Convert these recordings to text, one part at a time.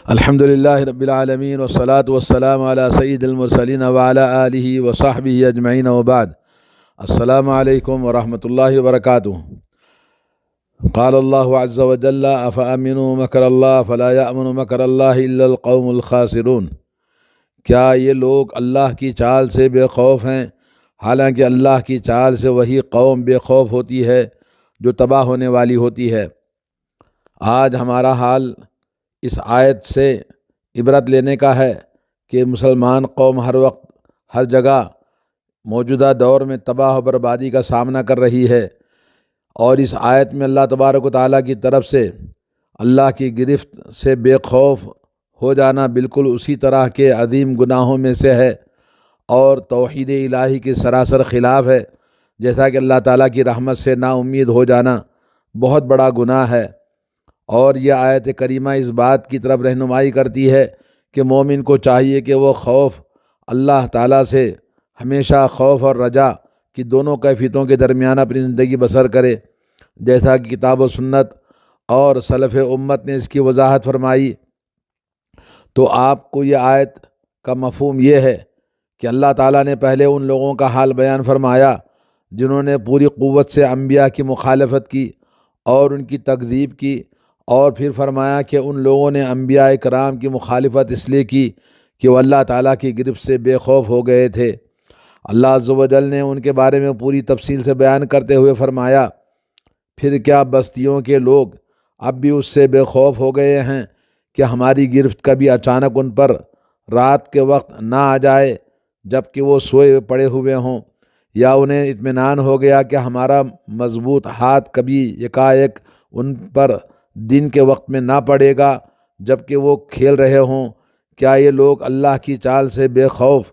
الحمد للہ رب العالمین والصلاة والسلام علی سید المرسلین وعلی آلہ وصحبہ اجمعین وبعد۔ السلام علیکم ورحمۃ اللہ وبرکاتہ۔ قال اللہ عز وجل افامنوا مکر اللہ فلا یأمن مکر اللہ الا القوم الخاسرون۔ کیا یہ لوگ اللہ کی چال سے بے خوف ہیں، حالانکہ اللہ کی چال سے وہی قوم بے خوف ہوتی ہے جو تباہ ہونے والی ہوتی ہے۔ آج ہمارا حال اس آیت سے عبرت لینے کا ہے کہ مسلمان قوم ہر وقت ہر جگہ موجودہ دور میں تباہ و بربادی کا سامنا کر رہی ہے، اور اس آیت میں اللہ تبارک و تعالیٰ کی طرف سے اللہ کی گرفت سے بے خوف ہو جانا بالکل اسی طرح کے عظیم گناہوں میں سے ہے اور توحید الہی کے سراسر خلاف ہے، جیسا کہ اللہ تعالیٰ کی رحمت سے نا امید ہو جانا بہت بڑا گناہ ہے۔ اور یہ آیت کریمہ اس بات کی طرف رہنمائی کرتی ہے کہ مومن کو چاہیے کہ وہ خوف اللہ تعالیٰ سے ہمیشہ خوف اور رجا کی دونوں کیفیتوں کے درمیان اپنی زندگی بسر کرے، جیسا کہ کتاب و سنت اور سلف امت نے اس کی وضاحت فرمائی۔ تو آپ کو یہ آیت کا مفہوم یہ ہے کہ اللہ تعالیٰ نے پہلے ان لوگوں کا حال بیان فرمایا جنہوں نے پوری قوت سے انبیاء کی مخالفت کی اور ان کی تکذیب کی، اور پھر فرمایا کہ ان لوگوں نے انبیاء کرام کی مخالفت اس لیے کی کہ وہ اللہ تعالیٰ کی گرفت سے بے خوف ہو گئے تھے۔ اللہ عز و جل نے ان کے بارے میں پوری تفصیل سے بیان کرتے ہوئے فرمایا، پھر کیا بستیوں کے لوگ اب بھی اس سے بے خوف ہو گئے ہیں کہ ہماری گرفت کبھی اچانک ان پر رات کے وقت نہ آ جائے جب کہ وہ سوئے پڑے ہوئے ہوں، یا انہیں اطمینان ہو گیا کہ ہمارا مضبوط ہاتھ کبھی یکایک ان پر دن کے وقت میں نہ پڑے گا جب کہ وہ کھیل رہے ہوں۔ کیا یہ لوگ اللہ کی چال سے بے خوف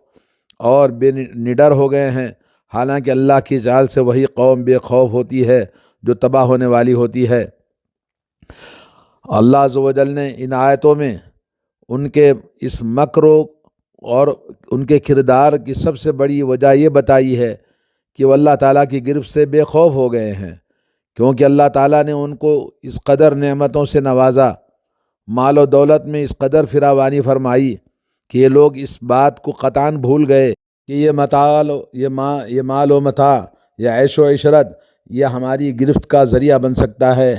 اور بے نڈر ہو گئے ہیں، حالانکہ اللہ کی چال سے وہی قوم بے خوف ہوتی ہے جو تباہ ہونے والی ہوتی ہے۔ اللہ عز و جل نے ان آیتوں میں ان کے اس مکر اور ان کے کردار کی سب سے بڑی وجہ یہ بتائی ہے کہ وہ اللہ تعالیٰ کی گرفت سے بے خوف ہو گئے ہیں، کیونکہ اللہ تعالیٰ نے ان کو اس قدر نعمتوں سے نوازا، مال و دولت میں اس قدر فراوانی فرمائی کہ یہ لوگ اس بات کو قطعاً بھول گئے کہ یہ مال و متاع، یہ عیش و عشرت یہ ہماری گرفت کا ذریعہ بن سکتا ہے۔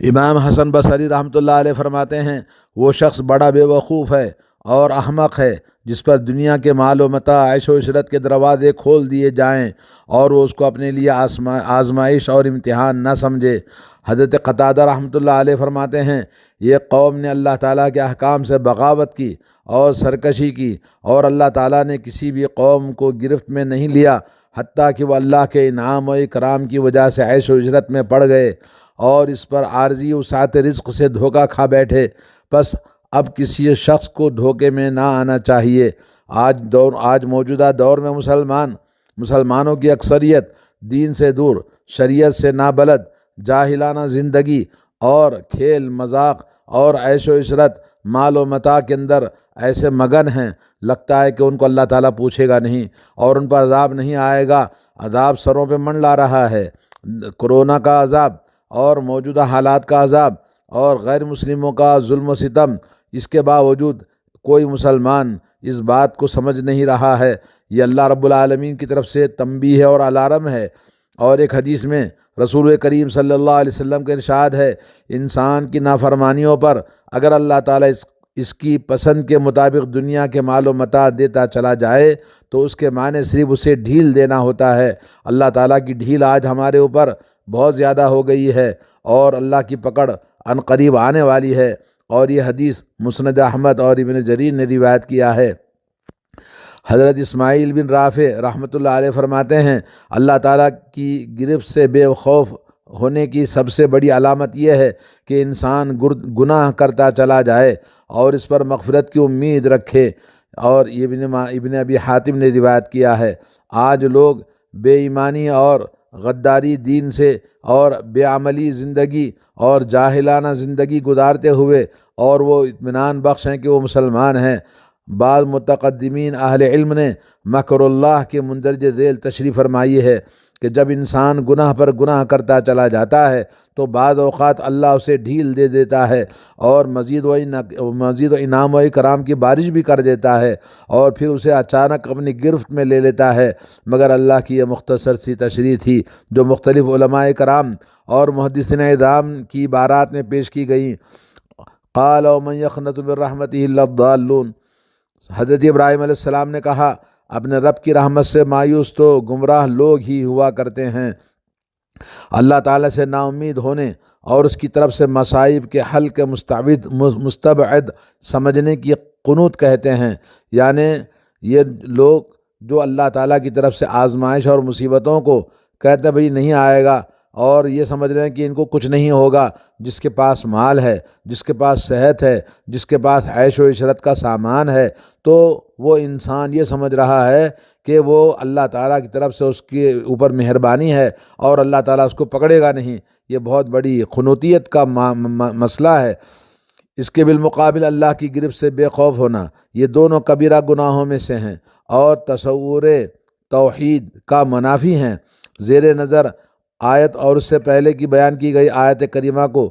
امام حسن بصری رحمۃ اللہ علیہ فرماتے ہیں، وہ شخص بڑا بے وقوف ہے اور احمق ہے جس پر دنیا کے مال و متاع، عیش و عشرت کے دروازے کھول دیے جائیں اور وہ اس کو اپنے لیے آزمائش اور امتحان نہ سمجھے۔ حضرت قتادہ رحمۃ اللہ علیہ فرماتے ہیں، یہ قوم نے اللہ تعالیٰ کے احکام سے بغاوت کی اور سرکشی کی، اور اللہ تعالیٰ نے کسی بھی قوم کو گرفت میں نہیں لیا حتیٰ کہ وہ اللہ کے انعام و اکرام کی وجہ سے عیش و عشرت میں پڑ گئے اور اس پر عارضی وسعت رزق سے دھوکہ کھا بیٹھے۔ پس اب کسی شخص کو دھوکے میں نہ آنا چاہیے۔ آج موجودہ دور میں مسلمانوں کی اکثریت دین سے دور، شریعت سے نابلد، جاہلانہ زندگی اور کھیل مذاق اور عیش و عشرت، مال و متاع کے اندر ایسے مگن ہیں، لگتا ہے کہ ان کو اللہ تعالیٰ پوچھے گا نہیں اور ان پر عذاب نہیں آئے گا۔ عذاب سروں پہ منڈلا رہا ہے، کورونا کا عذاب اور موجودہ حالات کا عذاب اور غیر مسلموں کا ظلم و ستم، اس کے باوجود کوئی مسلمان اس بات کو سمجھ نہیں رہا ہے۔ یہ اللہ رب العالمین کی طرف سے تنبیہ ہے اور الارم ہے۔ اور ایک حدیث میں رسول کریم صلی اللہ علیہ وسلم کا ارشاد ہے، انسان کی نافرمانیوں پر اگر اللہ تعالیٰ اس کی پسند کے مطابق دنیا کے مال و متاع دیتا چلا جائے تو اس کے معنی صرف اسے ڈھیل دینا ہوتا ہے۔ اللہ تعالیٰ کی ڈھیل آج ہمارے اوپر بہت زیادہ ہو گئی ہے اور اللہ کی پکڑ عنقریب آنے والی ہے، اور یہ حدیث مسند احمد اور ابن جریر نے روایت کیا ہے۔ حضرت اسماعیل بن رافع رحمۃ اللہ علیہ فرماتے ہیں، اللہ تعالیٰ کی گرفت سے بے خوف ہونے کی سب سے بڑی علامت یہ ہے کہ انسان گناہ کرتا چلا جائے اور اس پر مغفرت کی امید رکھے، اور ابن ابی حاتم نے روایت کیا ہے۔ آج لوگ بے ایمانی اور غداری دین سے اور بے عملی زندگی اور جاہلانہ زندگی گزارتے ہوئے اور وہ اطمینان بخش ہیں کہ وہ مسلمان ہیں۔ بعض متقدمین اہل علم نے مکر اللہ کے مندرجہ ذیل تشریح فرمائی ہے، کہ جب انسان گناہ پر گناہ کرتا چلا جاتا ہے تو بعض اوقات اللہ اسے ڈھیل دے دیتا ہے اور مزید و انعام و اکرام کی بارش بھی کر دیتا ہے اور پھر اسے اچانک اپنی گرفت میں لے لیتا ہے۔ مگر اللہ کی یہ مختصر سی تشریح تھی جو مختلف علماء کرام اور محدثین اعظام کی عبارات میں پیش کی گئیں۔ قال ومن یقنط من رحمتہ الا الضالون، حضرت ابراہیم علیہ السلام نے کہا اپنے رب کی رحمت سے مایوس تو گمراہ لوگ ہی ہوا کرتے ہیں۔ اللہ تعالیٰ سے نا امید ہونے اور اس کی طرف سے مصائب کے حل کے مستبعد سمجھنے کی قنوت کہتے ہیں، یعنی یہ لوگ جو اللہ تعالیٰ کی طرف سے آزمائش اور مصیبتوں کو کہتے ہیں بھئی نہیں آئے گا، اور یہ سمجھ رہے ہیں کہ ان کو کچھ نہیں ہوگا، جس کے پاس مال ہے، جس کے پاس صحت ہے، جس کے پاس عیش و عشرت کا سامان ہے، تو وہ انسان یہ سمجھ رہا ہے کہ وہ اللہ تعالیٰ کی طرف سے اس کے اوپر مہربانی ہے اور اللہ تعالیٰ اس کو پکڑے گا نہیں۔ یہ بہت بڑی خنوتیت کا مسئلہ ہے۔ اس کے بالمقابل اللہ کی گرفت سے بے خوف ہونا، یہ دونوں کبیرہ گناہوں میں سے ہیں اور تصور توحید کا منافی ہیں۔ زیر نظر آیت اور اس سے پہلے کی بیان کی گئی آیت کریمہ کو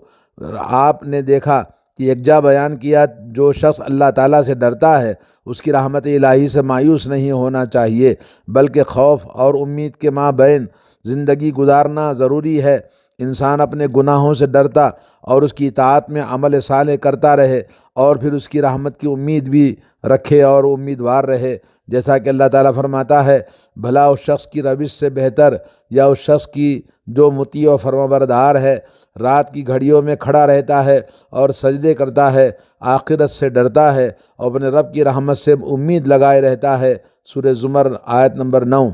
آپ نے دیکھا کہ یکجا بیان کیا، جو شخص اللہ تعالیٰ سے ڈرتا ہے اس کی رحمت الہی سے مایوس نہیں ہونا چاہیے، بلکہ خوف اور امید کے مابین زندگی گزارنا ضروری ہے۔ انسان اپنے گناہوں سے ڈرتا اور اس کی اطاعت میں عمل صالح کرتا رہے اور پھر اس کی رحمت کی امید بھی رکھے اور امیدوار رہے، جیسا کہ اللہ تعالیٰ فرماتا ہے بھلا اس شخص کی روش سے بہتر یا اس شخص کی جو مطیع و فرمانبردار ہے، رات کی گھڑیوں میں کھڑا رہتا ہے اور سجدے کرتا ہے، آخرت سے ڈرتا ہے اور اپنے رب کی رحمت سے امید لگائے رہتا ہے۔ سورہ زمر آیت نمبر 9۔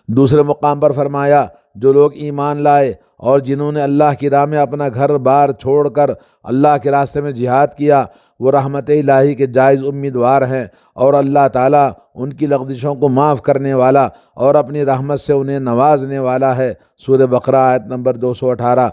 دوسرے مقام پر فرمایا جو لوگ ایمان لائے اور جنہوں نے اللہ کی راہ میں اپنا گھر بار چھوڑ کر اللہ کے راستے میں جہاد کیا، وہ رحمت الہی کے جائز امیدوار ہیں اور اللہ تعالیٰ ان کی لغزشوں کو معاف کرنے والا اور اپنی رحمت سے انہیں نوازنے والا ہے۔ سورہ بقرہ آیت نمبر 218۔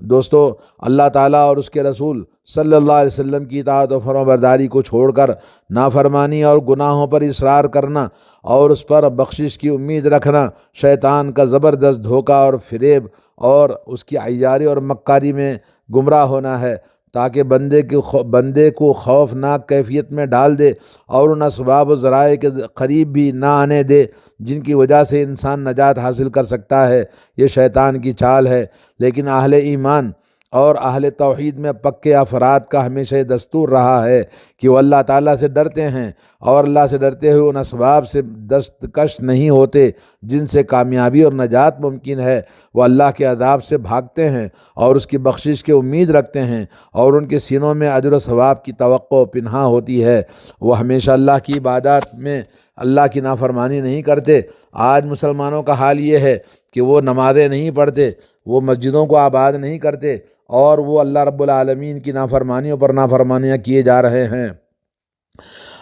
دوستو، اللہ تعالیٰ اور اس کے رسول صلی اللہ علیہ وسلم کی اطاعت و فرمانبرداری کو چھوڑ کر نافرمانی اور گناہوں پر اصرار کرنا اور اس پر بخشش کی امید رکھنا شیطان کا زبردست دھوکہ اور فریب اور اس کی عیاری اور مکاری میں گمراہ ہونا ہے، تاکہ بندے کو خوفناک کیفیت میں ڈال دے اور ان اسباب و ذرائع کے قریب بھی نہ آنے دے جن کی وجہ سے انسان نجات حاصل کر سکتا ہے۔ یہ شیطان کی چال ہے، لیکن اہل ایمان اور اہل توحید میں پکے افراد کا ہمیشہ یہ دستور رہا ہے کہ وہ اللہ تعالیٰ سے ڈرتے ہیں اور اللہ سے ڈرتے ہوئے ان اسباب سے دستکش نہیں ہوتے جن سے کامیابی اور نجات ممکن ہے۔ وہ اللہ کے عذاب سے بھاگتے ہیں اور اس کی بخشش کی امید رکھتے ہیں اور ان کے سینوں میں اجر و ثواب کی توقع پنہاں ہوتی ہے۔ وہ ہمیشہ اللہ کی عبادات میں اللہ کی نافرمانی نہیں کرتے۔ آج مسلمانوں کا حال یہ ہے کہ وہ نمازیں نہیں پڑھتے، وہ مسجدوں کو آباد نہیں کرتے اور وہ اللہ رب العالمین کی نافرمانیوں پر نافرمانیاں کیے جا رہے ہیں۔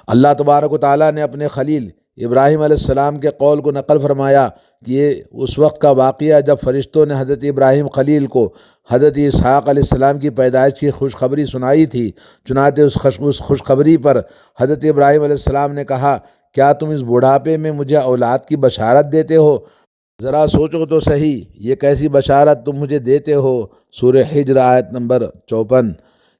اللہ تبارک و تعالیٰ نے اپنے خلیل ابراہیم علیہ السلام کے قول کو نقل فرمایا کہ یہ اس وقت کا واقعہ جب فرشتوں نے حضرت ابراہیم خلیل کو حضرت اسحاق علیہ السلام کی پیدائش کی خوشخبری سنائی تھی۔ چنانچہ اس خوشخبری پر حضرت ابراہیم علیہ السلام نے کہا کیا تم اس بڑھاپے میں مجھے اولاد کی بشارت دیتے ہو؟ ذرا سوچو تو صحیح، یہ کیسی بشارت تم مجھے دیتے ہو؟ سورہ حجر آیت نمبر 54۔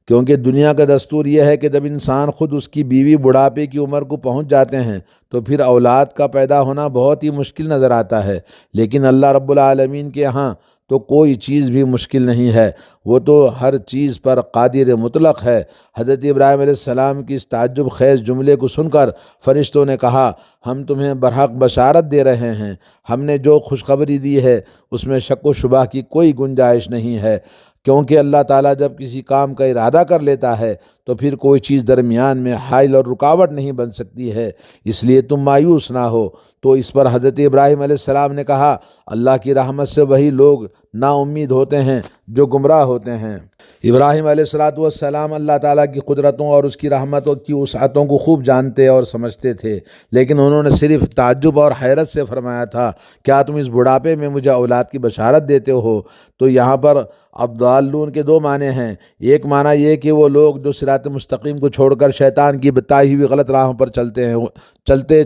کیونکہ دنیا کا دستور یہ ہے کہ جب انسان خود اس کی بیوی بڑھاپے کی عمر کو پہنچ جاتے ہیں تو پھر اولاد کا پیدا ہونا بہت ہی مشکل نظر آتا ہے، لیکن اللہ رب العالمین کے ہاں تو کوئی چیز بھی مشکل نہیں ہے، وہ تو ہر چیز پر قادر مطلق ہے۔ حضرت ابراہیم علیہ السلام کی اس تعجب خیز جملے کو سن کر فرشتوں نے کہا ہم تمہیں برحق بشارت دے رہے ہیں، ہم نے جو خوشخبری دی ہے اس میں شک و شبہ کی کوئی گنجائش نہیں ہے، کیونکہ اللہ تعالیٰ جب کسی کام کا ارادہ کر لیتا ہے تو پھر کوئی چیز درمیان میں حائل اور رکاوٹ نہیں بن سکتی ہے، اس لیے تم مایوس نہ ہو۔ تو اس پر حضرت ابراہیم علیہ السلام نے کہا اللہ کی رحمت سے وہی لوگ نا امید ہوتے ہیں جو گمراہ ہوتے ہیں۔ ابراہیم علیہ الصلوۃ والسلام اللہ تعالیٰ کی قدرتوں اور اس کی رحمتوں کی وسعتوں کو خوب جانتے اور سمجھتے تھے، لیکن انہوں نے صرف تعجب اور حیرت سے فرمایا تھا، کیا تم اس بڑھاپے میں مجھے اولاد کی بشارت دیتے ہو؟ تو یہاں پر الضالون کے دو معنی ہیں۔ ایک معنی یہ کہ وہ لوگ جو صراط مستقیم کو چھوڑ کر شیطان کی بتائی ہوئی غلط راہوں پر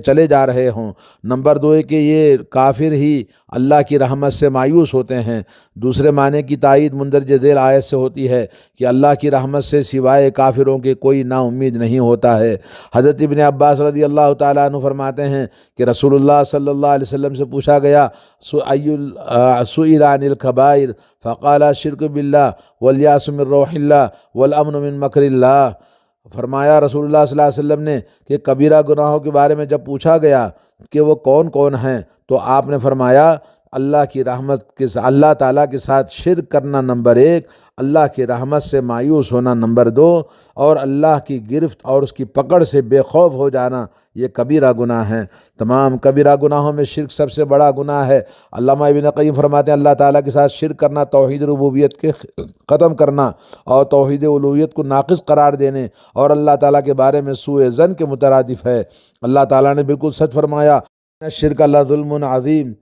چلے جا رہے ہوں۔ نمبر دو ہے کہ یہ کافر ہی اللہ کی رحمت سے مایوس ہوتے ہیں۔ دوسرے معنی کی تائید مندرجہ ذیل آیت سے ہوتی ہے کہ اللہ کی رحمت سے سوائے کافروں کے کوئی نا امید نہیں ہوتا ہے۔ حضرت ابن عباس رضی اللہ تعالیٰ عنہ فرماتے ہیں کہ رسول اللہ صلی اللہ علیہ وسلم سے پوچھا گیا، سئل عن الکبائر فقال الشرک باللہ والیاس من روح اللہ والامن من مکر اللہ۔ فرمایا رسول اللہ صلی اللہ علیہ وسلم نے کہ کبیرہ گناہوں کے بارے میں جب پوچھا گیا کہ وہ کون کون ہیں تو آپ نے فرمایا اللہ کی رحمت کے اللہ تعالیٰ کے ساتھ شرک کرنا نمبر ایک، اللہ کی رحمت سے مایوس ہونا نمبر دو، اور اللہ کی گرفت اور اس کی پکڑ سے بے خوف ہو جانا، یہ کبیرہ گناہ ہیں۔ تمام کبیرہ گناہوں میں شرک سب سے بڑا گناہ ہے۔ علامہ ابن قیم فرماتے ہیں اللہ تعالیٰ کے ساتھ شرک کرنا توحید ربوبیت کے ختم کرنا اور توحید الوہیت کو ناقص قرار دینے اور اللہ تعالیٰ کے بارے میں سوء ظن کے مترادف ہے۔ اللہ تعالیٰ نے بالکل سچ فرمایا، شرک اللہ ظلم عظیم،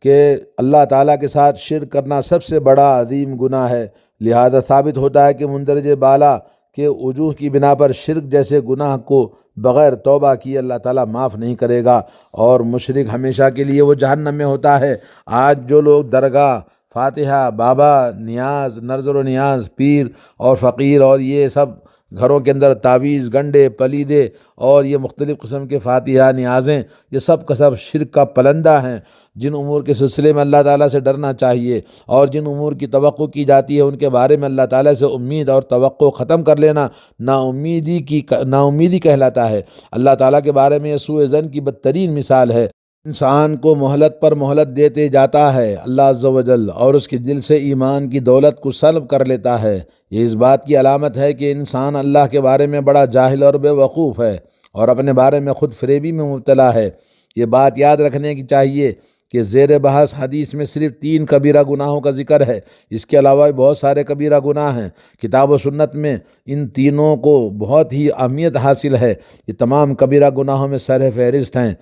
کہ اللہ تعالیٰ کے ساتھ شرک کرنا سب سے بڑا عظیم گناہ ہے۔ لہذا ثابت ہوتا ہے کہ مندرجہ بالا کے وجوہ کی بنا پر شرک جیسے گناہ کو بغیر توبہ کیے اللہ تعالیٰ معاف نہیں کرے گا، اور مشرک ہمیشہ کے لیے وہ جہنم میں ہوتا ہے۔ آج جو لوگ درگاہ، فاتحہ، بابا، نیاز، نظر و نیاز، پیر اور فقیر اور یہ سب گھروں کے اندر تعویذ، گنڈے، پلیدے اور یہ مختلف قسم کے فاتحہ، نیازیں، یہ سب کا سب شرک کا پلندہ ہیں۔ جن امور کے سلسلے میں اللہ تعالیٰ سے ڈرنا چاہیے اور جن امور کی توقع کی جاتی ہے ان کے بارے میں اللہ تعالیٰ سے امید اور توقع ختم کر لینا نا امیدی کہلاتا ہے۔ اللہ تعالیٰ کے بارے میں یہ سوء ظن کی بدترین مثال ہے۔ انسان کو مہلت پر مہلت دیتے جاتا ہے اللہ عز و جل، اور اس کے دل سے ایمان کی دولت کو سلب کر لیتا ہے۔ یہ اس بات کی علامت ہے کہ انسان اللہ کے بارے میں بڑا جاہل اور بے وقوف ہے اور اپنے بارے میں خود فریبی میں مبتلا ہے۔ یہ بات یاد رکھنے کی چاہیے کہ زیر بحث حدیث میں صرف 3 کبیرہ گناہوں کا ذکر ہے، اس کے علاوہ بھی بہت سارے کبیرہ گناہ ہیں۔ کتاب و سنت میں ان تینوں کو بہت ہی اہمیت حاصل ہے۔ یہ تمام کبیرہ گناہوں میں سر فہرست ہیں۔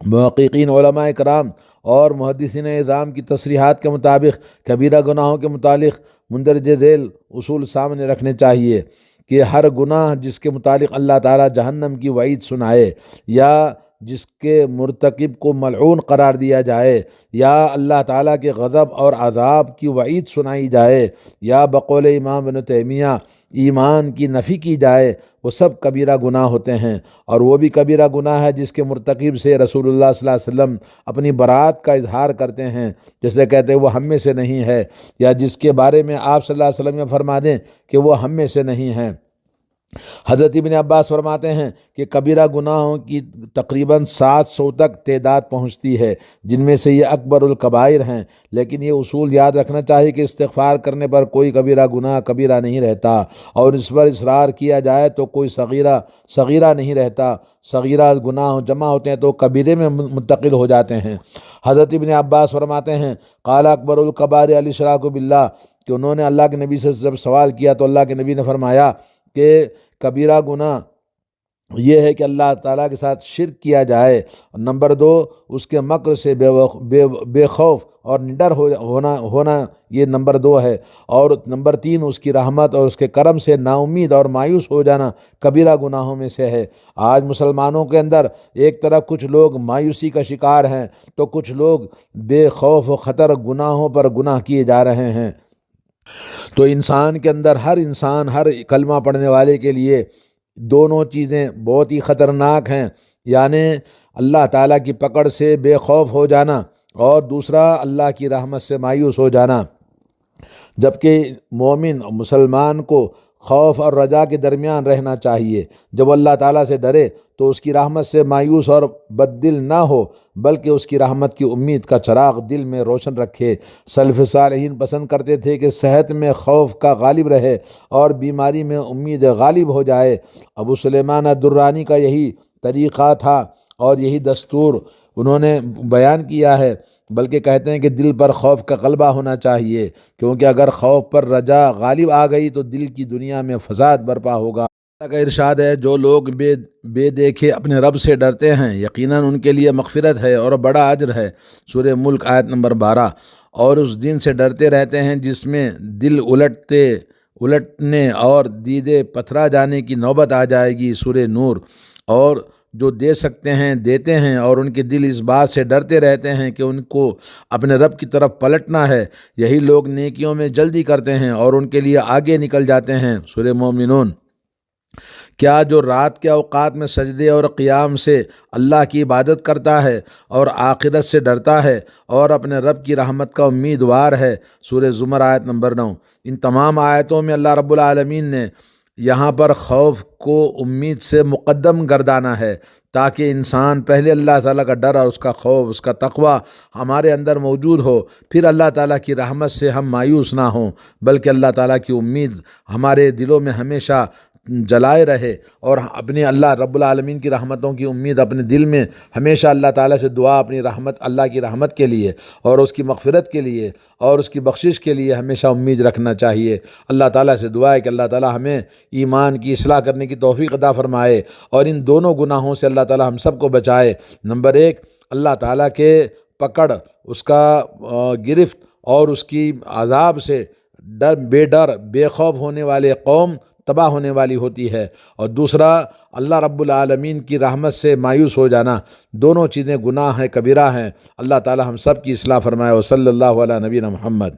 محققین، علماء کرام اور محدثین اعظام کی تصریحات کے مطابق کبیرہ گناہوں کے متعلق مندرجہ ذیل اصول سامنے رکھنے چاہیے کہ ہر گناہ جس کے متعلق اللہ تعالیٰ جہنم کی وعید سنائے، یا جس کے مرتکب کو ملعون قرار دیا جائے، یا اللہ تعالیٰ کے غضب اور عذاب کی وعید سنائی جائے، یا بقول امام ابن تیمیہ ایمان کی نفی کی جائے، وہ سب کبیرہ گناہ ہوتے ہیں۔ اور وہ بھی کبیرہ گناہ ہے جس کے مرتکب سے رسول اللہ صلی اللہ علیہ وسلم اپنی برات کا اظہار کرتے ہیں، جیسے کہتے ہیں وہ ہم میں سے نہیں ہے، یا جس کے بارے میں آپ صلی اللہ علیہ وسلم یہ فرما دیں کہ وہ ہم میں سے نہیں ہیں۔ حضرت ابن عباس فرماتے ہیں کہ کبیرہ گناہوں کی تقریباً 700 تک تعداد پہنچتی ہے، جن میں سے یہ اکبر الکبائر ہیں، لیکن یہ اصول یاد رکھنا چاہیے کہ استغفار کرنے پر کوئی کبیرہ گناہ کبیرہ نہیں رہتا، اور اس پر اصرار کیا جائے تو کوئی صغیرہ نہیں رہتا۔ صغیرہ گناہ جمع ہوتے ہیں تو کبیرے میں منتقل ہو جاتے ہیں۔ حضرت ابن عباس فرماتے ہیں قال اکبر الکبائر الاشراک باللہ، کہ انہوں نے اللہ کے نبی سے جب سوال کیا تو اللہ کے نبی نے فرمایا کہ کبیرہ گناہ یہ ہے کہ اللہ تعالیٰ کے ساتھ شرک کیا جائے، نمبر 2 اس کے مکر سے بے خوف اور نڈر ہونا یہ نمبر 2 ہے، اور نمبر 3 اس کی رحمت اور اس کے کرم سے نا امید اور مایوس ہو جانا کبیرہ گناہوں میں سے ہے۔ آج مسلمانوں کے اندر ایک طرف کچھ لوگ مایوسی کا شکار ہیں تو کچھ لوگ بے خوف و خطر گناہوں پر گناہ کیے جا رہے ہیں۔ تو انسان کے اندر ہر کلمہ پڑھنے والے کے لیے دونوں چیزیں بہت ہی خطرناک ہیں، یعنی اللہ تعالیٰ کی پکڑ سے بے خوف ہو جانا اور دوسرا اللہ کی رحمت سے مایوس ہو جانا۔ جبکہ مومن مسلمان کو خوف اور رجا کے درمیان رہنا چاہیے۔ جب اللہ تعالیٰ سے ڈرے تو اس کی رحمت سے مایوس اور بد دل نہ ہو، بلکہ اس کی رحمت کی امید کا چراغ دل میں روشن رکھے۔ سلف صالحین پسند کرتے تھے کہ صحت میں خوف کا غالب رہے اور بیماری میں امید غالب ہو جائے۔ ابو سلیمان الدرانی کا یہی طریقہ تھا اور یہی دستور انہوں نے بیان کیا ہے بلکہ کہتے ہیں کہ دل پر خوف کا غلبہ ہونا چاہیے، کیونکہ اگر خوف پر رجا غالب آ گئی تو دل کی دنیا میں فساد برپا ہوگا۔ اللہ کا ارشاد ہے، جو لوگ بے دیکھے اپنے رب سے ڈرتے ہیں یقیناً ان کے لیے مغفرت ہے اور بڑا اجر ہے۔ سورہ ملک آیت نمبر 12۔ اور اس دن سے ڈرتے رہتے ہیں جس میں دل الٹنے اور دیدے پتھرا جانے کی نوبت آ جائے گی۔ سورہ نور۔ اور جو دے سکتے ہیں دیتے ہیں، اور ان کے دل اس بات سے ڈرتے رہتے ہیں کہ ان کو اپنے رب کی طرف پلٹنا ہے، یہی لوگ نیکیوں میں جلدی کرتے ہیں اور ان کے لیے آگے نکل جاتے ہیں۔ سورہ مومنون۔ کیا جو رات کے اوقات میں سجدے اور قیام سے اللہ کی عبادت کرتا ہے اور آخرت سے ڈرتا ہے اور اپنے رب کی رحمت کا امیدوار ہے؟ سورہ زمر آیت نمبر 9۔ ان تمام آیتوں میں اللہ رب العالمین نے یہاں پر خوف کو امید سے مقدم گردانا ہے، تاکہ انسان پہلے اللہ تعالیٰ کا ڈر اور اس کا خوف، اس کا تقوی ہمارے اندر موجود ہو، پھر اللہ تعالیٰ کی رحمت سے ہم مایوس نہ ہوں، بلکہ اللہ تعالیٰ کی امید ہمارے دلوں میں ہمیشہ جلائے رہے، اور اپنے اللہ رب العالمین کی رحمتوں کی امید اپنے دل میں ہمیشہ اللہ تعالیٰ سے دعا، اپنی رحمت، اللہ کی رحمت کے لیے اور اس کی مغفرت کے لیے اور اس کی بخشش کے لیے ہمیشہ امید رکھنا چاہیے۔ اللہ تعالیٰ سے دعا ہے کہ اللہ تعالیٰ ہمیں ایمان کی اصلاح کرنے کی توفیق عطا فرمائے اور ان دونوں گناہوں سے اللہ تعالیٰ ہم سب کو بچائے۔ نمبر 1، اللہ تعالیٰ کے پکڑ، اس کا گرفت اور اس کی عذاب سے ڈر بے خوف ہونے والے قوم تباہ ہونے والی ہوتی ہے، اور دوسرا اللہ رب العالمین کی رحمت سے مایوس ہو جانا، دونوں چیزیں گناہ ہیں، کبیرہ ہیں۔ اللہ تعالی ہم سب کی اصلاح فرمائے۔ وصلی اللہ علی نبینا محمد۔